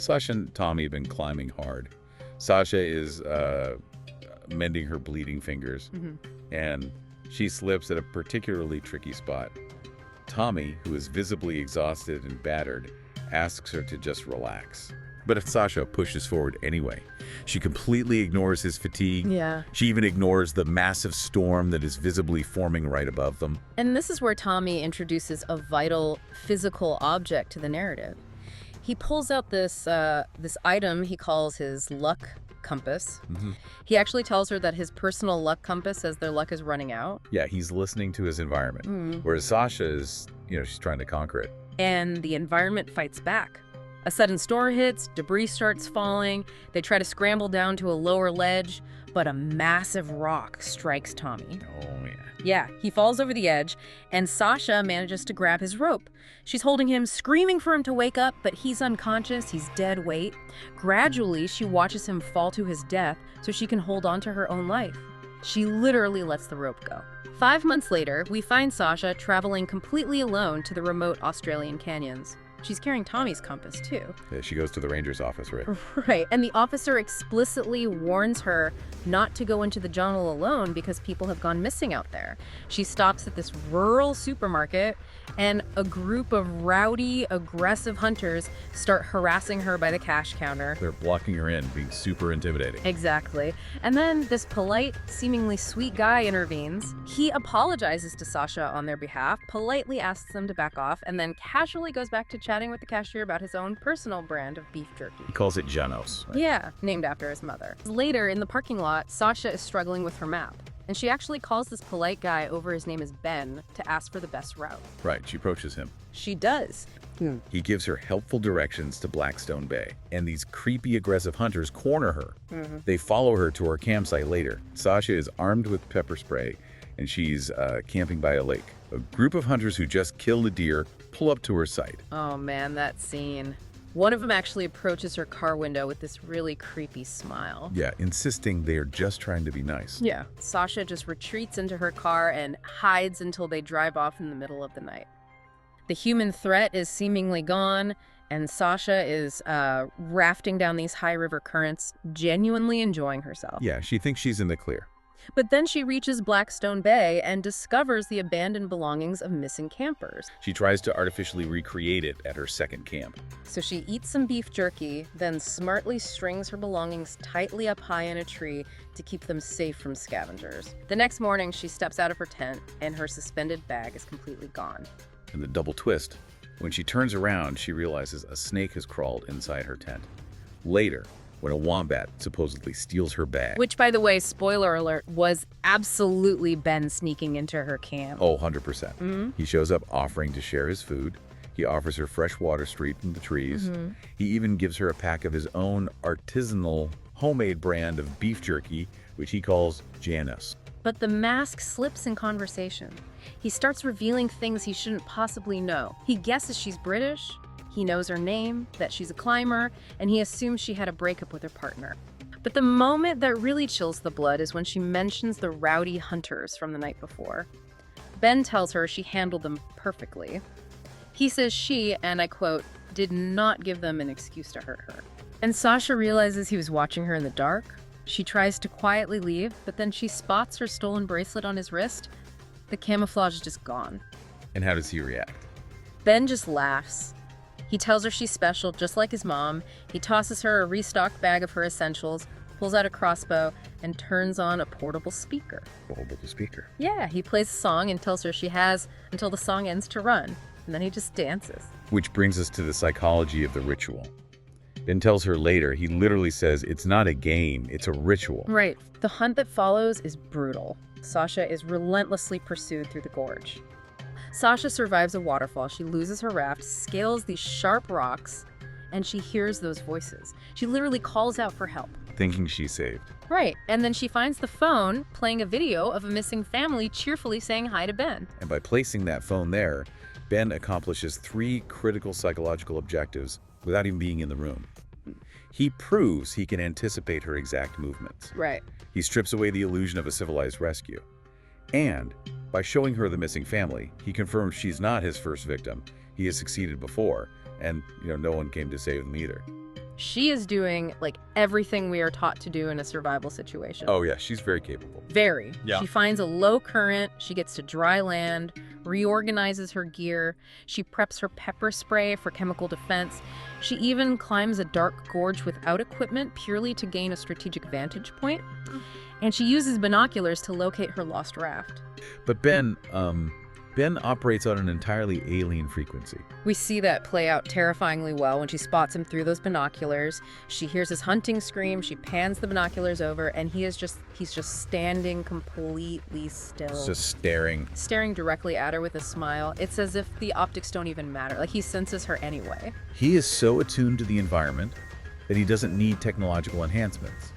Sasha and Tommy have been climbing hard. Sasha is mending her bleeding fingers, and she slips at a particularly tricky spot. Tommy, who is visibly exhausted and battered, asks her to just relax. But if Sasha pushes forward anyway, she completely ignores his fatigue. Yeah. She even ignores the massive storm that is visibly forming right above them. And this is where Tommy introduces a vital physical object to the narrative. He pulls out this item he calls his luck compass. He actually tells her that his personal luck compass says their luck is running out. Yeah, he's listening to his environment, whereas Sasha is, she's trying to conquer it. And the environment fights back. A sudden storm hits, debris starts falling, they try to scramble down to a lower ledge, but a massive rock strikes Tommy. Oh, yeah. Yeah, he falls over the edge, and Sasha manages to grab his rope. She's holding him, screaming for him to wake up, but he's unconscious, he's dead weight. Gradually, she watches him fall to his death so she can hold on to her own life. She literally lets the rope go. 5 months later, we find Sasha traveling completely alone to the remote Australian canyons. She's carrying Tommy's compass, too. Yeah, she goes to the ranger's office, right? Right, and the officer explicitly warns her not to go into the jungle alone because people have gone missing out there. She stops at this rural supermarket, and a group of rowdy, aggressive hunters start harassing her by the cash counter. They're blocking her in, being super intimidating. Exactly. And then this polite, seemingly sweet guy intervenes. He apologizes to Sasha on their behalf, politely asks them to back off, and then casually goes back to chatting with the cashier about his own personal brand of beef jerky. He calls it Janos. Right? Yeah, named after his mother. Later, in the parking lot, Sasha is struggling with her map, and she actually calls this polite guy over his name is Ben to ask for the best route. Right, she approaches him. She does. He gives her helpful directions to Blackstone Bay, and these creepy, aggressive hunters corner her. They follow her to her campsite later. Sasha is armed with pepper spray, and she's camping by a lake. A group of hunters who just killed a deer pull up to her site. Oh man, that scene. One of them actually approaches her car window with this really creepy smile. Yeah, insisting they are just trying to be nice. Yeah. Sasha just retreats into her car and hides until they drive off in the middle of the night. The human threat is seemingly gone, and Sasha is rafting down these high river currents, genuinely enjoying herself. Yeah, she thinks she's in the clear. But then she reaches Blackstone Bay and discovers the abandoned belongings of missing campers. She tries to artificially recreate it at her second camp. So she eats some beef jerky, then smartly strings her belongings tightly up high in a tree to keep them safe from scavengers. The next morning, she steps out of her tent, and her suspended bag is completely gone. And the double twist, when she turns around, she realizes a snake has crawled inside her tent. Later, when a wombat supposedly steals her bag. Which, by the way, spoiler alert, was absolutely Ben sneaking into her camp. Oh, 100%. He shows up offering to share his food. He offers her fresh water straight from the trees. He even gives her a pack of his own artisanal, homemade brand of beef jerky, which he calls Janus. But the mask slips in conversation. He starts revealing things he shouldn't possibly know. He guesses she's British. He knows her name, that she's a climber, and he assumes she had a breakup with her partner. But the moment that really chills the blood is when she mentions the rowdy hunters from the night before. Ben tells her she handled them perfectly. He says she, and I quote, did not give them an excuse to hurt her. And Sasha realizes he was watching her in the dark. She tries to quietly leave, but then she spots her stolen bracelet on his wrist. The camouflage is just gone. And how does he react? Ben just laughs. He tells her she's special, just like his mom. He tosses her a restocked bag of her essentials, pulls out a crossbow, and turns on a portable speaker. Portable speaker. Yeah, he plays a song and tells her she has until the song ends to run. And then he just dances. Which brings us to the psychology of the ritual. Ben tells her later, he literally says it's not a game, it's a ritual. Right. The hunt that follows is brutal. Sasha is relentlessly pursued through the gorge. Sasha survives a waterfall. She loses her raft, scales these sharp rocks, and she hears those voices. She literally calls out for help. Thinking she's saved. Right, and then she finds the phone playing a video of a missing family cheerfully saying hi to Ben. And by placing that phone there, Ben accomplishes 3 critical psychological objectives without even being in the room. He proves he can anticipate her exact movements. Right. He strips away the illusion of a civilized rescue. And by showing her the missing family, he confirms she's not his first victim. He has succeeded before, and no one came to save them either. She is doing, like, everything we are taught to do in a survival situation. Oh, yeah, she's very capable. Very. Yeah. She finds a low current, she gets to dry land, reorganizes her gear, she preps her pepper spray for chemical defense. She even climbs a dark gorge without equipment purely to gain a strategic vantage point. And she uses binoculars to locate her lost raft. But Ben operates on an entirely alien frequency. We see that play out terrifyingly well when she spots him through those binoculars. She hears his hunting scream, she pans the binoculars over, and he's just standing completely still. Just staring. Staring directly at her with a smile. It's as if the optics don't even matter. Like, he senses her anyway. He is so attuned to the environment that he doesn't need technological enhancements.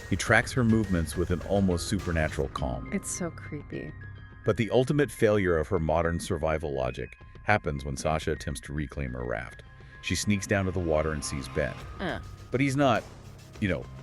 He tracks her movements with an almost supernatural calm. It's so creepy. But the ultimate failure of her modern survival logic happens when Sasha attempts to reclaim her raft. She sneaks down to the water and sees Ben. But he's not,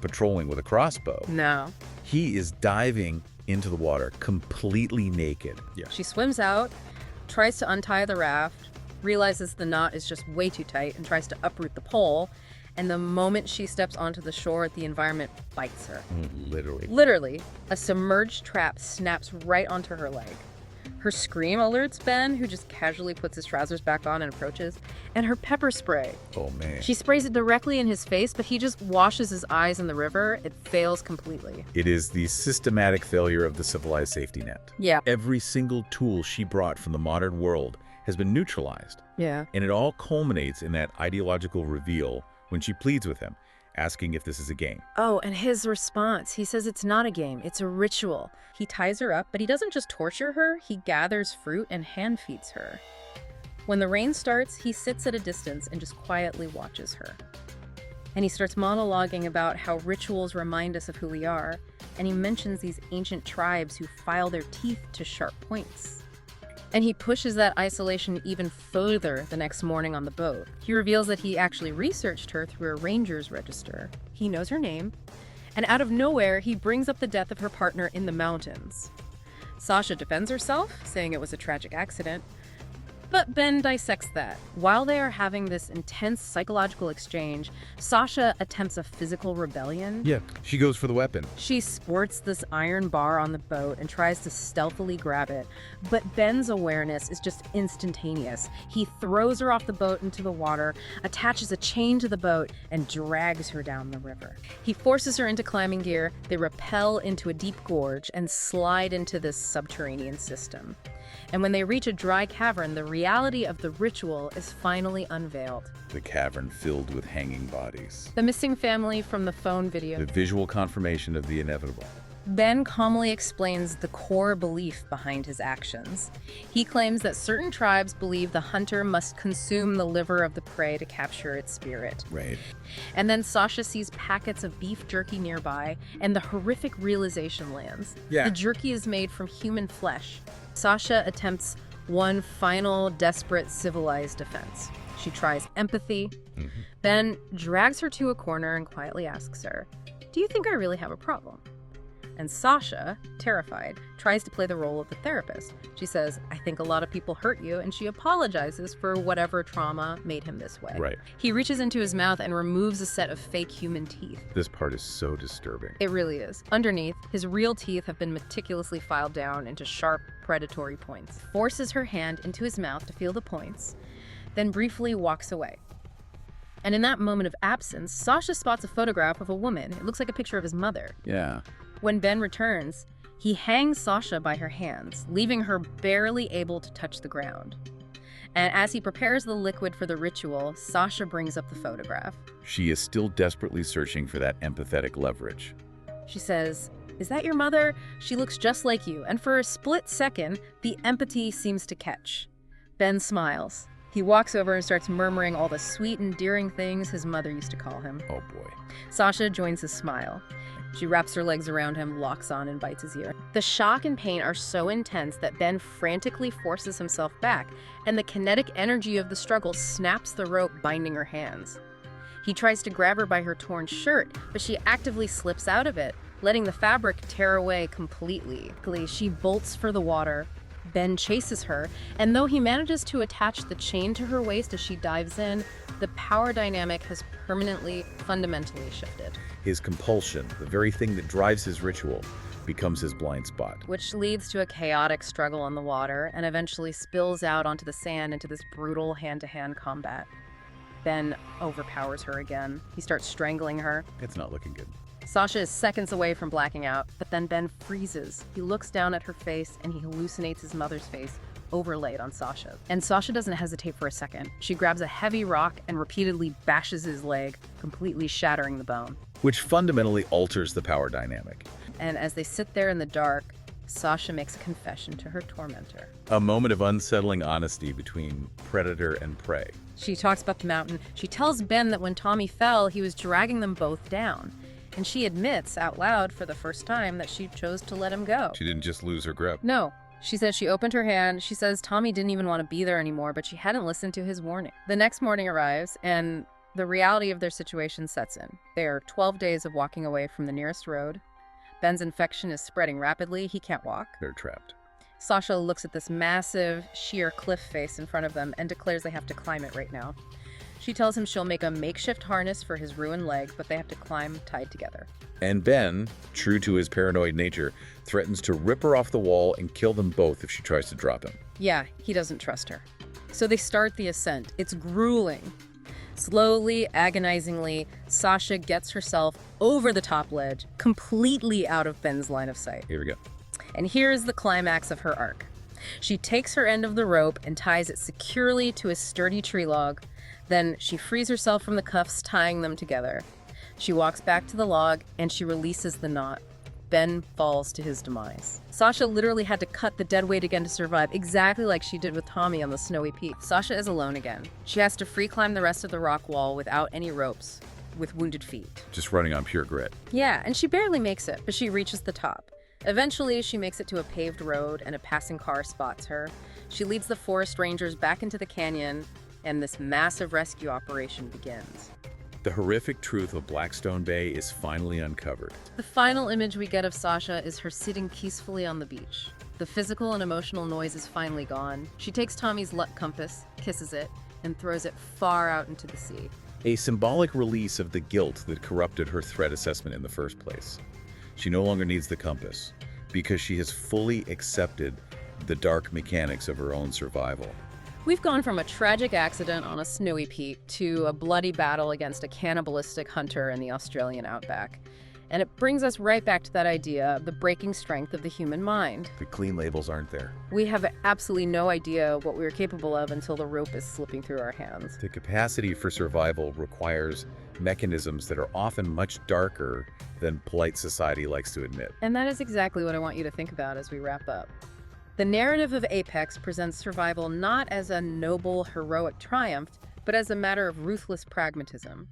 patrolling with a crossbow. No. He is diving into the water completely naked. Yeah. She swims out, tries to untie the raft, realizes the knot is just way too tight, and tries to uproot the pole. And the moment she steps onto the shore, the environment bites her. Literally. Literally, a submerged trap snaps right onto her leg. Her scream alerts Ben, who just casually puts his trousers back on and approaches. And her pepper spray. Oh, man. She sprays it directly in his face, but he just washes his eyes in the river. It fails completely. It is the systematic failure of the civilized safety net. Yeah. Every single tool she brought from the modern world has been neutralized. Yeah. And it all culminates in that ideological reveal when she pleads with him, asking if this is a game. Oh, and his response. He says it's not a game, it's a ritual. He ties her up, but he doesn't just torture her, he gathers fruit and hand feeds her. When the rain starts, he sits at a distance and just quietly watches her. And he starts monologuing about how rituals remind us of who we are, and he mentions these ancient tribes who file their teeth to sharp points. And he pushes that isolation even further the next morning on the boat. He reveals that he actually researched her through a ranger's register. He knows her name. And out of nowhere, he brings up the death of her partner in the mountains. Sasha defends herself, saying it was a tragic accident. But Ben dissects that. While they are having this intense psychological exchange, Sasha attempts a physical rebellion. Yeah, she goes for the weapon. She sports this iron bar on the boat and tries to stealthily grab it. But Ben's awareness is just instantaneous. He throws her off the boat into the water, attaches a chain to the boat, and drags her down the river. He forces her into climbing gear. They rappel into a deep gorge and slide into this subterranean system. And when they reach a dry cavern, the reality of the ritual is finally unveiled. The cavern filled with hanging bodies. The missing family from the phone video. The visual confirmation of the inevitable. Ben calmly explains the core belief behind his actions. He claims that certain tribes believe the hunter must consume the liver of the prey to capture its spirit. Right. And then Sasha sees packets of beef jerky nearby, and the horrific realization lands. Yeah. The jerky is made from human flesh. Sasha attempts one final, desperate, civilized defense. She tries empathy. Ben drags her to a corner and quietly asks her, "Do you think I really have a problem?" And Sasha, terrified, tries to play the role of the therapist. She says, "I think a lot of people hurt you," and she apologizes for whatever trauma made him this way. Right. He reaches into his mouth and removes a set of fake human teeth. This part is so disturbing. It really is. Underneath, his real teeth have been meticulously filed down into sharp, predatory points. Forces her hand into his mouth to feel the points, then briefly walks away. And in that moment of absence, Sasha spots a photograph of a woman. It looks like a picture of his mother. Yeah. When Ben returns, he hangs Sasha by her hands, leaving her barely able to touch the ground. And as he prepares the liquid for the ritual, Sasha brings up the photograph. She is still desperately searching for that empathetic leverage. She says, "Is that your mother? She looks just like you." And for a split second, the empathy seems to catch. Ben smiles. He walks over and starts murmuring all the sweet, endearing things his mother used to call him. Oh boy. Sasha joins his smile. She wraps her legs around him, locks on, and bites his ear. The shock and pain are so intense that Ben frantically forces himself back, and the kinetic energy of the struggle snaps the rope binding her hands. He tries to grab her by her torn shirt, but she actively slips out of it, letting the fabric tear away completely. She bolts for the water, Ben chases her, and though he manages to attach the chain to her waist as she dives in, the power dynamic has permanently, fundamentally shifted. His compulsion, the very thing that drives his ritual, becomes his blind spot. Which leads to a chaotic struggle on the water and eventually spills out onto the sand into this brutal hand-to-hand combat. Ben overpowers her again. He starts strangling her. It's not looking good. Sasha is seconds away from blacking out, but then Ben freezes. He looks down at her face and he hallucinates his mother's face, overlaid on Sasha. And Sasha doesn't hesitate for a second. She grabs a heavy rock and repeatedly bashes his leg, completely shattering the bone. Which fundamentally alters the power dynamic. And as they sit there in the dark, Sasha makes a confession to her tormentor. A moment of unsettling honesty between predator and prey. She talks about the mountain. She tells Ben that when Tommy fell, he was dragging them both down. And she admits out loud for the first time that she chose to let him go. She didn't just lose her grip. No. She says she opened her hand. She says Tommy didn't even want to be there anymore, but she hadn't listened to his warning. The next morning arrives, and the reality of their situation sets in. They are 12 days of walking away from the nearest road. Ben's infection is spreading rapidly. He can't walk. They're trapped. Sasha looks at this massive, sheer cliff face in front of them and declares they have to climb it right now. She tells him she'll make a makeshift harness for his ruined leg, but they have to climb tied together. And Ben, true to his paranoid nature, threatens to rip her off the wall and kill them both if she tries to drop him. Yeah, he doesn't trust her. So they start the ascent. It's grueling. Slowly, agonizingly, Sasha gets herself over the top ledge, completely out of Ben's line of sight. Here we go. And here's the climax of her arc. She takes her end of the rope and ties it securely to a sturdy tree log. Then she frees herself from the cuffs, tying them together. She walks back to the log and she releases the knot. Ben falls to his demise. Sasha literally had to cut the dead weight again to survive, exactly like she did with Tommy on the snowy peak. Sasha is alone again. She has to free climb the rest of the rock wall without any ropes, with wounded feet. Just running on pure grit. Yeah, and she barely makes it, but she reaches the top. Eventually, she makes it to a paved road and a passing car spots her. She leads the forest rangers back into the canyon, and this massive rescue operation begins. The horrific truth of Blackstone Bay is finally uncovered. The final image we get of Sasha is her sitting peacefully on the beach. The physical and emotional noise is finally gone. She takes Tommy's luck compass, kisses it, and throws it far out into the sea. A symbolic release of the guilt that corrupted her threat assessment in the first place. She no longer needs the compass because she has fully accepted the dark mechanics of her own survival. We've gone from a tragic accident on a snowy peak to a bloody battle against a cannibalistic hunter in the Australian outback. And it brings us right back to that idea of the breaking strength of the human mind. The clean labels aren't there. We have absolutely no idea what we are capable of until the rope is slipping through our hands. The capacity for survival requires mechanisms that are often much darker than polite society likes to admit. And that is exactly what I want you to think about as we wrap up. The narrative of Apex presents survival not as a noble, heroic triumph, but as a matter of ruthless pragmatism.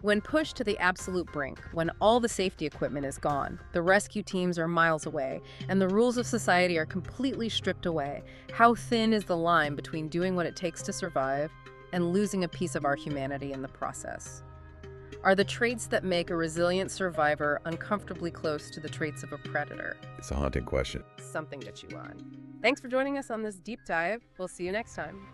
When pushed to the absolute brink, when all the safety equipment is gone, the rescue teams are miles away, and the rules of society are completely stripped away, how thin is the line between doing what it takes to survive and losing a piece of our humanity in the process? Are the traits that make a resilient survivor uncomfortably close to the traits of a predator? It's a haunting question. Something to chew on. Thanks for joining us on this deep dive. We'll see you next time.